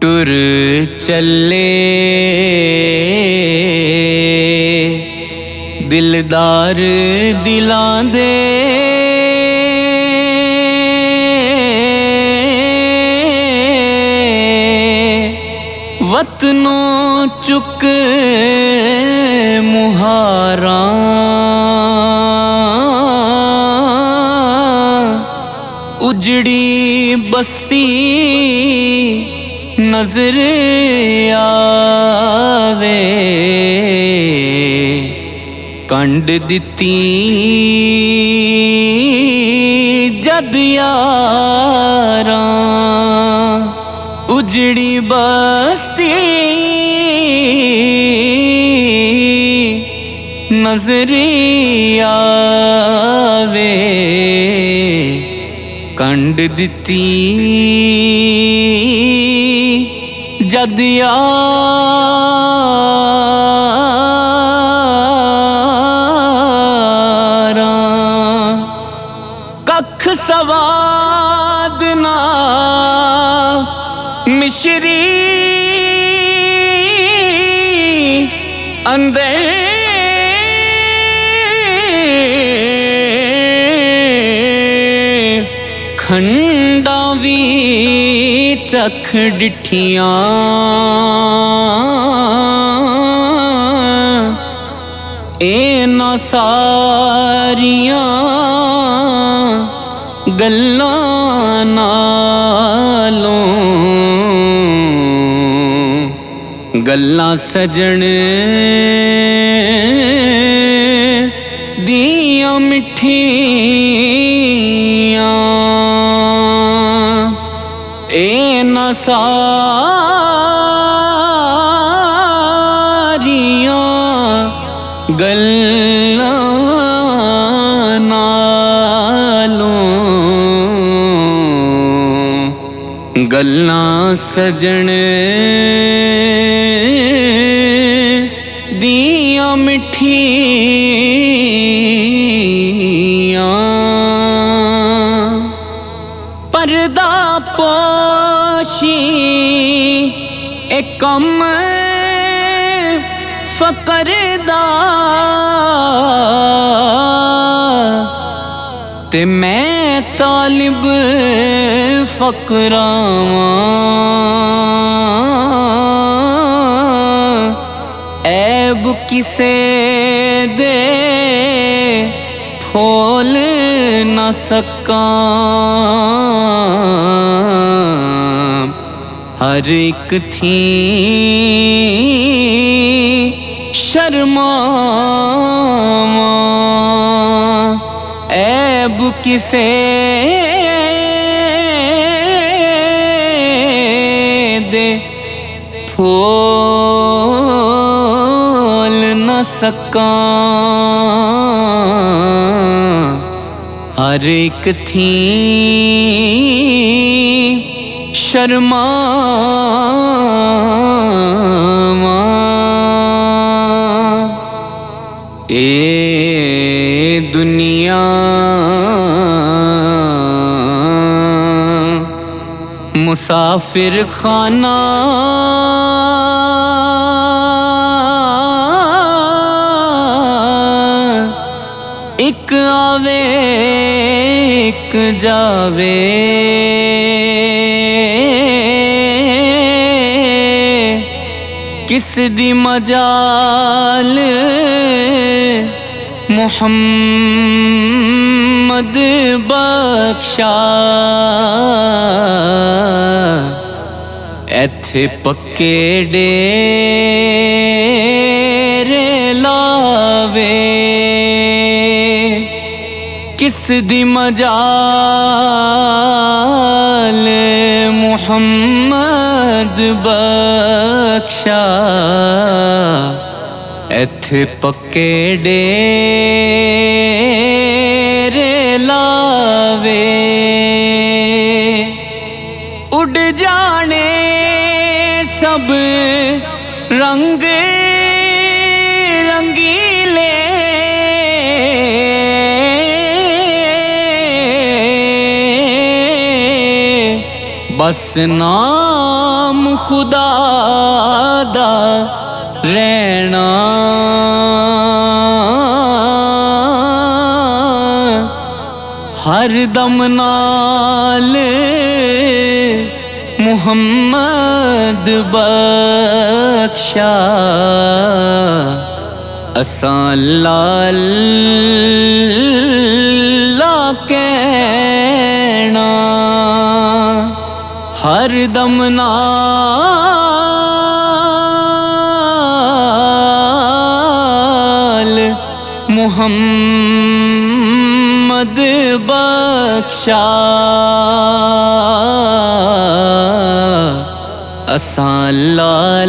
टुर चले दिलदार दिलां दे वतनों चुक मुहारा उजड़ी बस्ती नजर आवे कंड दिती जद यारां उजड़ी बस्ती नजर आवे कंड दिती जद यारां कख सवाद ना मिश्री अंदर खंडा भी चख डिठियां इना सारियां गल्लां नालों गल्लां सजन दियां मिठियां इना सारियां गल्लां नालों गल्लां सजन दियां मिठियां पर्दा पोशी एक कम फकर दा ते मैं तालिब फकरां ऐब किसे दे खोल न सकां हर एक थी शर्मावां ऐब किसे दे खोल न सकां हर एक थी शर्मावां ए दुनिया मुसाफिर खाना एक आवे एक जावे किस दी मजाल मुहम्मद बख्शा एथे पक्के डेरे लावे किस दी मजाल मुहम्मद बख्शा एथे पक्के डेरे लावे उड़ जाने सब रंग रंगीले बस नाम खुदा दा रहना। हर दम नाल मुहम्मद बख्शा असां अल्लाह अल्लाह कहना। हर दम नाल मुहम्मद बख्शा असां अल्लाह